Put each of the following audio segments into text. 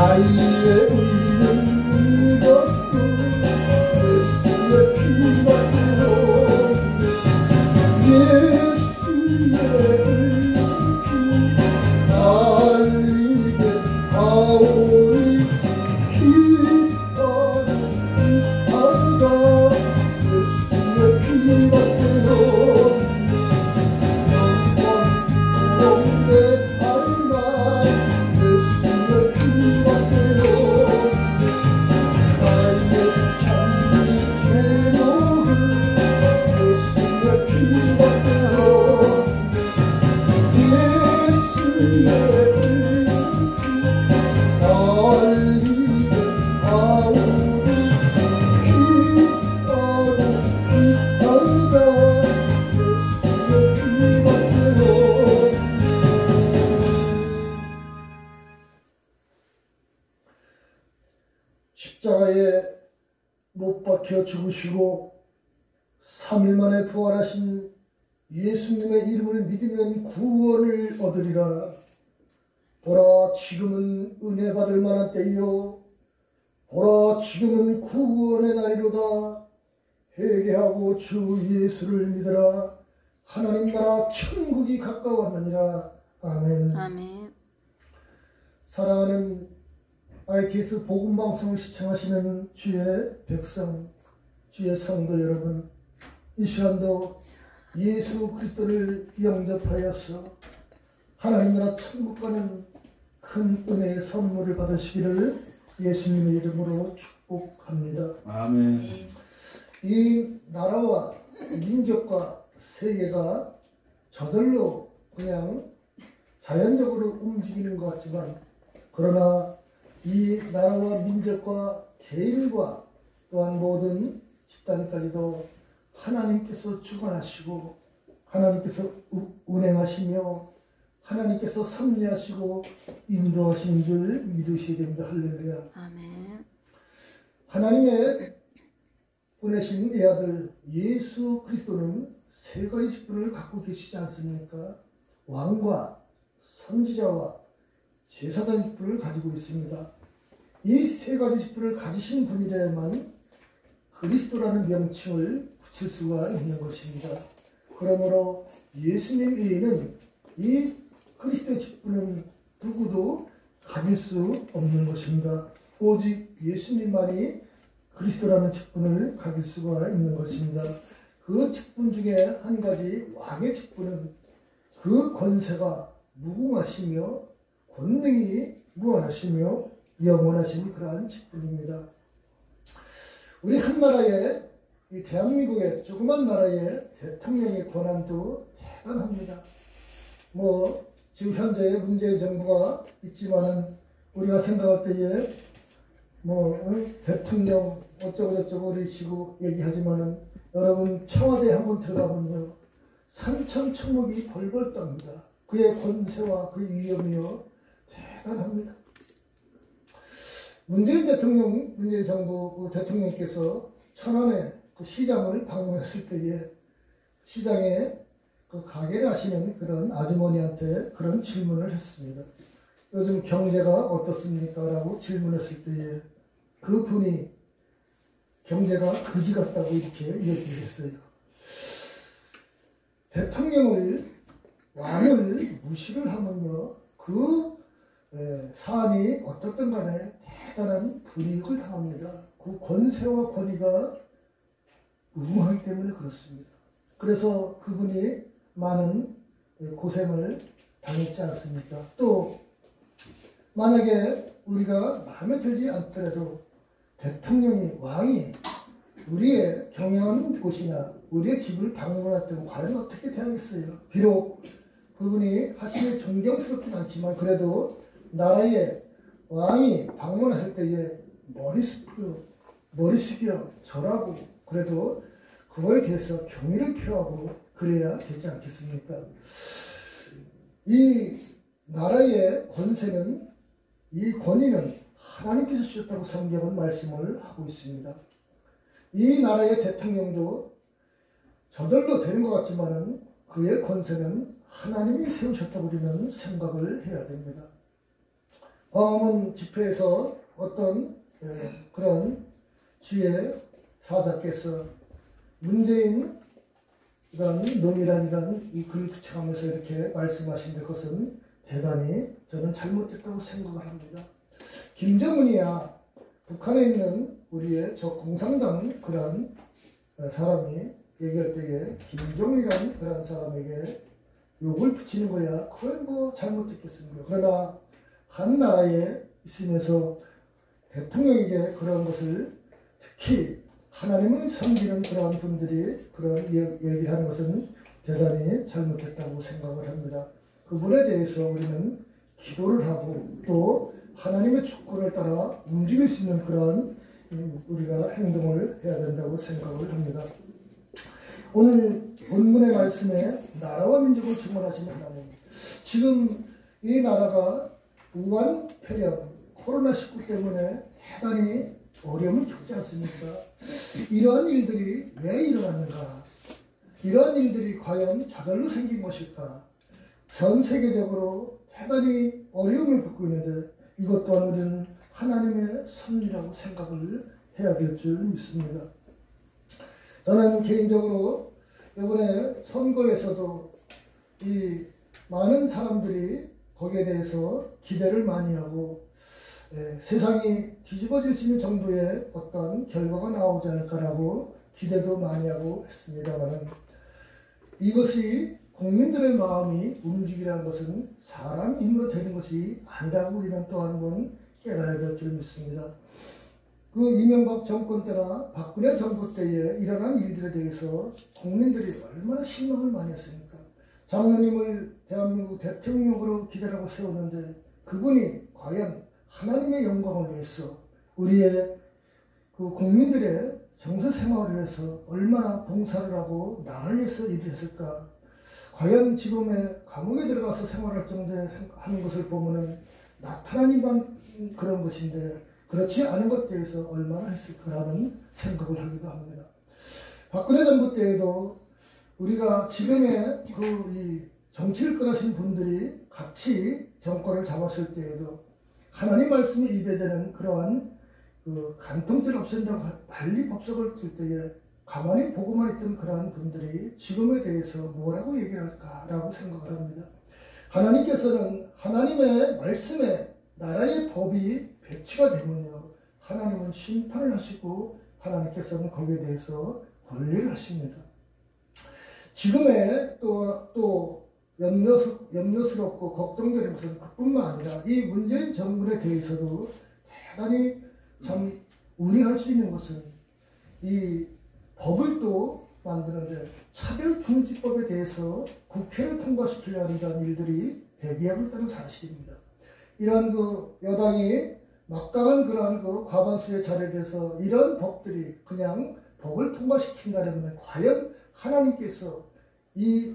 나의 의는 이것뿐 예수의 피밖에요. 예수의 피 날리게 하오니 기뻐하는 기뻐하다. 예수의 피밖에요. 십자가에 못 박혀 죽으시고 3일 만에 부활하신 예수님의 이름을 믿으면 구원을 얻으리라. 보라, 지금은 은혜 받을 만한 때이요, 보라, 지금은 구원의 날이로다. 회개하고 주 예수를 믿으라. 하나님 나라 천국이 가까웠느니라. 아멘. 아멘. 사랑하는 ITS 복음방송을 시청하시는 주의 백성, 주의 성도 여러분, 이 시간도 예수 그리스도를 영접하여서 하나님 나라 천국 가는 큰 은혜의 선물을 받으시기를 예수님의 이름으로 축복합니다. 아멘. 이 나라와 민족과 세계가 저절로 그냥 자연적으로 움직이는 것 같지만, 그러나 이 나라와 민족과 개인과 또한 모든 집단까지도 하나님께서 주관하시고 하나님께서 운행하시며 하나님께서 섭리하시고 인도하시는 줄 믿으셔야 됩니다. 할렐루야. 아멘. 하나님의 보내신 내 아들 예수 그리스도는 세 가지 직분을 갖고 계시지 않습니까? 왕과 선지자와 제사장 직분을 가지고 있습니다. 이 세 가지 직분을 가지신 분이라야만 그리스도라는 명칭을 붙일 수가 있는 것입니다. 그러므로 예수님 외에는 이 그리스도의 직분은 누구도 가질 수 없는 것입니다. 오직 예수님만이 그리스도라는 직분을 가질 수가 있는 것입니다. 그 직분 중에 한 가지 왕의 직분은 그 권세가 무궁하시며 권능이 무한하시며 영원하신 그러한 직분입니다. 우리 한 나라의, 이 대한민국의 조그만 나라의 대통령의 권한도 대단합니다. 지금 현재 문재인 정부가 있지만은 우리가 생각할 때에 대통령 어쩌고저쩌고 그러시고 얘기하지만은 여러분 청와대에 한번 들어가면요, 산천초목이 벌벌 떱니다. 그의 권세와 그 위엄이요 대단합니다. 문재인 정부 대통령께서 천안에 그 시장을 방문했을 때에 시장에 그 가게를 하시는 그런 아주머니한테 그런 질문을 했습니다. 요즘 경제가 어떻습니까? 라고 질문했을 때에 그 분이 경제가 그지 같다고 이렇게 얘기를 했어요. 왕을 무시를 하면요, 그 사안이 어떻든 간에 대단한 불이익을 당합니다. 그 권세와 권위가 무궁하기 때문에 그렇습니다. 그래서 그분이 많은 고생을 당했지 않습니까? 또 만약에 우리가 마음에 들지 않더라도 대통령이, 왕이 우리의 경영하는 곳이나 우리의 집을 방문했다고 과연 어떻게 대하겠어요? 비록 그분이 하시는 존경스럽진 않지만 그래도 나라의 왕이 방문했을 때에 머리 숙여 절하고 그래도 그거에 대해서 경의를 표하고 그래야 되지 않겠습니까? 이 나라의 권세는, 이 권위는 하나님께서 주셨다고 성경은 말씀을 하고 있습니다. 이 나라의 대통령도 저절로 되는 것 같지만은 그의 권세는 하나님이 세우셨다고 우리는 생각을 해야 됩니다. 광화문 집회에서 어떤 그런 지혜 사자께서 문재인 이런 놈이란 이 글을 붙여가면서 이렇게 말씀하신데 그것은 대단히 저는 잘못됐다고 생각을 합니다. 김정은이야 북한에 있는 우리의 저 공산당 그런 사람이 얘기할 때에 김정은이라는 그런 사람에게 욕을 붙이는 거야. 그건 뭐 잘못됐겠습니까? 그러나 한 나라에 있으면서 대통령에게 그런 것을 특히 하나님을 섬기는 그런 분들이 그런 얘기를 하는 것은 대단히 잘못됐다고 생각을 합니다. 그분에 대해서 우리는 기도를 하고 또 하나님의 주권을 따라 움직일 수 있는 그런 우리가 행동을 해야 된다고 생각을 합니다. 오늘 본문의 말씀에 나라와 민족을 주관하시는 하나님, 지금 이 나라가 우한 폐렴 코로나19 때문에 대단히 어려움을 겪지 않습니까? 이러한 일들이 왜 일어났는가? 이러한 일들이 과연 저절로 생긴 것일까? 전 세계적으로 대단히 어려움을 겪고 있는데 이것 또한 우리는 하나님의 섭리라고 생각을 해야 될 줄 믿습니다. 저는 개인적으로 이번에 선거에서도 이 많은 사람들이 거기에 대해서 기대를 많이 하고 세상이 뒤집어질 수 있는 정도의 어떤 결과가 나오지 않을까라고 기대도 많이 하고 했습니다만 이것이 국민들의 마음이 움직이라는 것은 사람 힘으로 되는 것이 아니라고 우리는 또 한 번 깨달아야 될 줄 믿습니다. 그 이명박 정권 때나 박근혜 정부 때에 일어난 일들에 대해서 국민들이 얼마나 실망을 많이 했습니까? 장로님을 대한민국 대통령으로 기대라고 세웠는데 그분이 과연 하나님의 영광을 위해서 우리의 그 국민들의 정서 생활을 위해서 얼마나 봉사를 하고 나를 위해서 일을 했을까? 과연 지금의 감옥에 들어가서 생활할 정도에 하는 것을 보면은 나타나니만 그런 것인데 그렇지 않은 것에 대해서 얼마나 했을까라는 생각을 하기도 합니다. 박근혜 정부 때에도 우리가 지금의 이 정치를 끌어신 분들이 같이 정권을 잡았을 때에도 하나님 말씀이 입에 대는 그러한 그 간통죄를 없앤다고 달리 법석을 쓸 때에 가만히 보고만 있던 그러한 분들이 지금에 대해서 뭐라고 얘기를 할까라고 생각을 합니다. 하나님께서는 하나님의 말씀에 나라의 법이 배치가 되면요 하나님은 심판을 하시고 하나님께서는 거기에 대해서 권리를 하십니다. 지금의 또 염려스럽고 걱정되는 것은 그뿐만 아니라 이 문재인 정부에 대해서도 대단히 참 우려할 수 있는 것은 이 법을 또 만드는데 차별금지법에 대해서 국회를 통과시키려 하는 일들이 대기하고 있다는 사실입니다. 이러한 그 여당이 막강한 그러한 그 과반수의 자리에 대해서 이런 법들이 그냥 법을 통과시킨다면 과연 하나님께서 이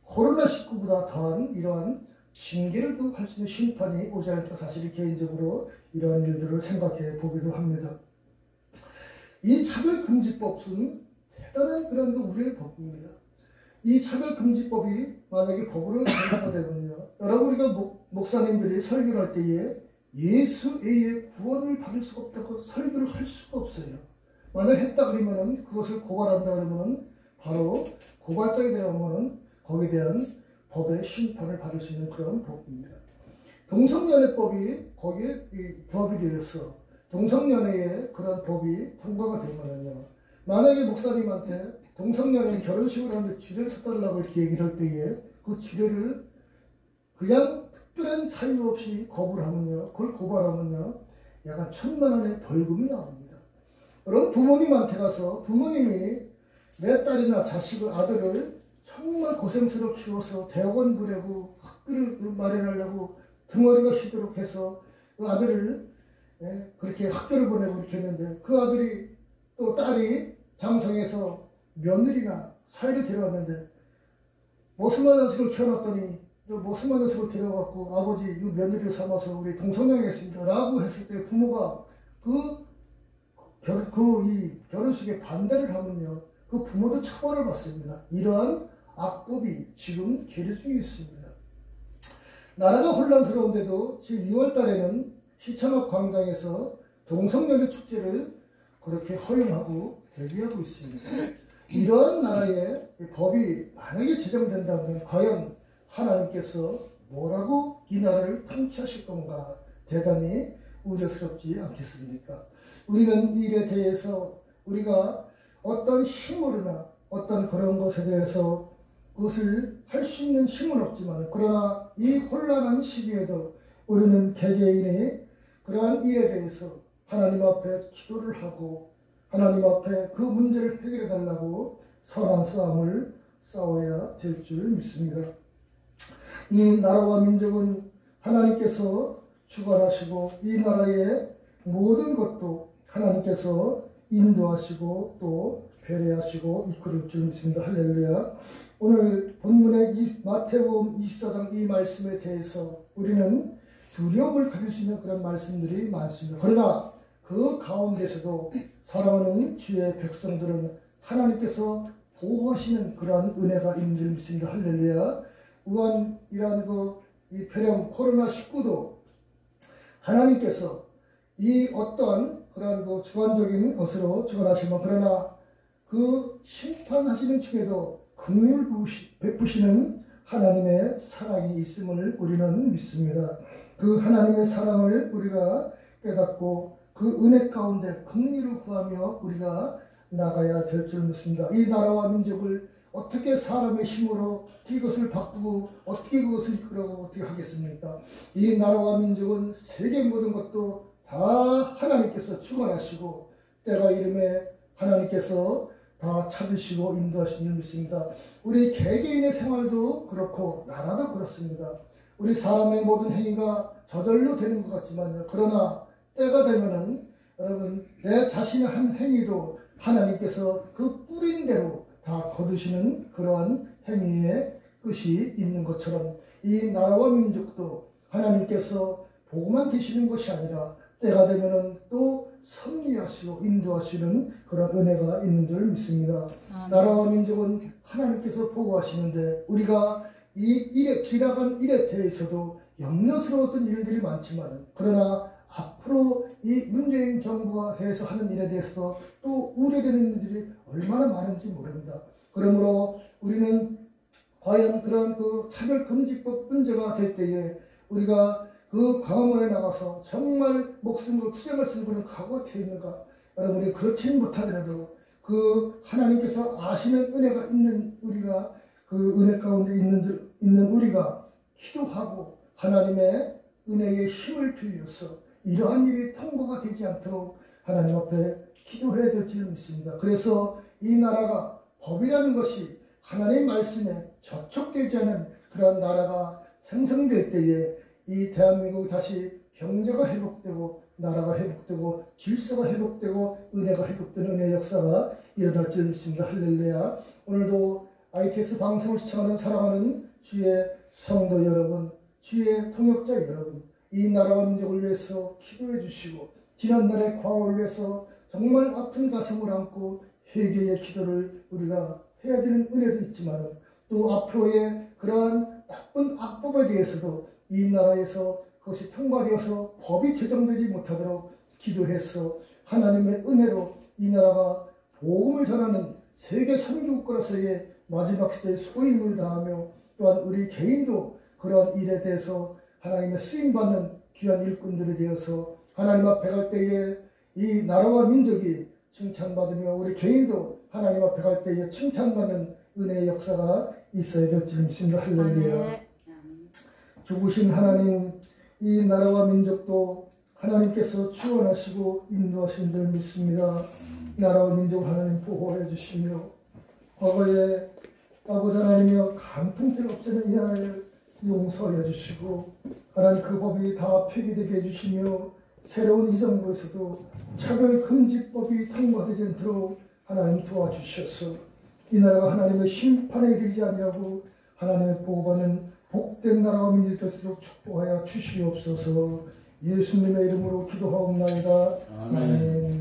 코로나19보다 더한 이러한 징계를 또 할 수 있는 심판이 오지 않을까 사실 개인적으로 이러한 일들을 생각해 보기도 합니다. 이 차별금지법은 대단한 그런 우리의 법입니다. 이 차별금지법이 만약에 법으로 통과가 되면요. 여러분 우리가 목사님들이 설교를 할 때에 예수 외에 구원을 받을 수가 없다고 설교를 할 수가 없어요. 만약 했다 그러면은 그것을 고발한다 그러면은 바로 고발장이 되어가면은 거기에 대한 법의 심판을 받을 수 있는 그런 법입니다. 동성연애법이 거기에 부합이 되어서 동성연애의 그런 법이 통과가 되면은요. 만약에 목사님한테 동성연애 결혼식을 하는데 지뢰를 써달라고 이렇게 얘기를 할 때에 그 지뢰를 그냥 특별한 사유 없이 거부를 하면요. 그걸 고발하면요. 약간 1,000만 원의 벌금이 나옵니다. 여러분 부모님한테 가서 부모님이 내 딸이나 자식을 아들을 정말 고생스럽게 키워서 대학원 보내고 학비를 마련하려고 등어리가 쉬도록 해서 그 아들을 그렇게 학교를 보내고 이렇게 했는데 그 아들이 또 딸이 장성에서 며느리나 사이를 데려왔는데 모습만 자식을 키워놨더니 모습만 자식을 데려와갖고 아버지 이 며느리를 삼아서 우리 동성연애했습니다 라고 했을 때 부모가 이 결혼식에 반대를 하면요 그 부모도 처벌을 받습니다. 이러한 악법이 지금 계류 중에 있습니다. 나라가 혼란스러운데도 지금 2월 달에는 시청 앞 광장에서 동성연애 축제를 그렇게 허용하고 대기하고 있습니다. 이러한 나라의 법이 만약에 제정된다면 과연 하나님께서 뭐라고 이 나라를 통치하실 건가 대단히 우려스럽지 않겠습니까? 우리는 이 일에 대해서 우리가 어떤 힘으로나 어떤 그런 것에 대해서 그것을 할 수 있는 힘은 없지만 그러나 이 혼란한 시기에도 우리는 개개인의 그러한 일에 대해서 하나님 앞에 기도를 하고 하나님 앞에 그 문제를 해결해 달라고 선한 싸움을 싸워야 될 줄 믿습니다. 이 나라와 민족은 하나님께서 주관하시고 이 나라의 모든 것도 하나님께서 인도하시고 또 배려하시고 이끌을 줄 믿습니다. 할렐루야. 오늘 본문의 마태복음 24장 이 말씀에 대해서 우리는 두려움을 가질 수 있는 그런 말씀들이 많습니다. 그러나 그 가운데서도 사랑하는 주의 백성들은 하나님께서 보호하시는 그러한 은혜가 있는 줄 믿습니다. 할렐루야. 우한이라는 이 폐렴 코로나19도 하나님께서 이 어떠한 그러한 주관적인 것으로 주관하시면 그러나 그 심판하시는 중에도 긍휼 베푸시는 하나님의 사랑이 있음을 우리는 믿습니다. 그 하나님의 사랑을 우리가 깨닫고 그 은혜 가운데 긍휼을 구하며 우리가 나가야 될 줄 믿습니다. 이 나라와 민족을 어떻게 사람의 힘으로 이것을 바꾸고 어떻게 그것을 이끌어가고 어떻게 하겠습니까? 이 나라와 민족은 세계 모든 것도 다 하나님께서 주관하시고 때가 이름에 하나님께서 다 찾으시고 인도하시는 줄 믿습니다. 우리 개개인의 생활도 그렇고 나라도 그렇습니다. 우리 사람의 모든 행위가 저절로 되는 것 같지만요. 그러나 때가 되면은 여러분 내 자신의 한 행위도 하나님께서 그 뿌린 대로 다 거두시는 그러한 행위의 끝이 있는 것처럼 이 나라와 민족도 하나님께서 보고만 계시는 것이 아니라 때가 되면은 또 섭리하시고 인도하시는 그런 은혜가 있는 줄 믿습니다. 나라와 민족은 하나님께서 보호하시는데 우리가 이 일에 지나간 일에 대해서도 염려스러웠던 일들이 많지만 그러나 앞으로 이 문재인 정부가 대해서 하는 일에 대해서도 또 우려되는 일들이 얼마나 많은지 모릅니다. 그러므로 우리는 과연 그런 차별금지법 문제가 될 때에 우리가 그 광화문에 나가서 정말 목숨으로 투쟁을 쓰는 그런 각오가 되어 있는가? 여러분이 그렇지는 못하더라도 그 하나님께서 아시는 은혜가 있는 우리가 그 은혜 가운데 있는 우리가 기도하고 하나님의 은혜의 힘을 빌려서 이러한 일이 통과가 되지 않도록 하나님 앞에 기도해야 될 줄 믿습니다. 그래서 이 나라가 법이라는 것이 하나님의 말씀에 저촉되지 않은 그러한 나라가 생성될 때에 이 대한민국이 다시 경제가 회복되고 나라가 회복되고 질서가 회복되고 은혜가 회복되는 은혜의 역사가 일어날 줄 믿습니다. 할렐루야. 오늘도 ITS 방송을 시청하는 사랑하는 주의 성도 여러분, 주의 통역자 여러분, 이 나라와 민족을 위해서 기도해 주시고 지난날의 과오를 위해서 정말 아픈 가슴을 안고 회개의 기도를 우리가 해야 되는 은혜도 있지만 또 앞으로의 그러한 나쁜 악법에 대해서도 이 나라에서 그것이 통과되어서 법이 제정되지 못하도록 기도해서 하나님의 은혜로 이 나라가 복음을 전하는 세계 선교국가로서의 마지막 시대의 소임을 다하며 또한 우리 개인도 그러한 일에 대해서 하나님의 쓰임받는 귀한 일꾼들이 되어서 하나님 앞에 갈 때에 이 나라와 민족이 칭찬받으며 우리 개인도 하나님 앞에 갈 때에 칭찬받는 은혜의 역사가 있어야 될 줄 믿습니다. 할렐루야. 죽으신 하나님, 이 나라와 민족도 하나님께서 주원하시고 인도하신 줄 믿습니다. 나라와 민족을 하나님 보호해 주시며 과거에 아버지 하나님이여 간통죄를 없애는 이 나라를 용서해 주시고 하나님 그 법이 다 폐기되게 해주시며 새로운 이 정부에서도 차별금지법이 통과되지 않도록 하나님 도와주셔서 이 나라가 하나님의 심판에 이르지 아니하고 하나님의 보호받는 복된 나라와 민족이 되도록 축복하여 주시옵소서. 예수님의 이름으로 기도하옵나이다. 아멘.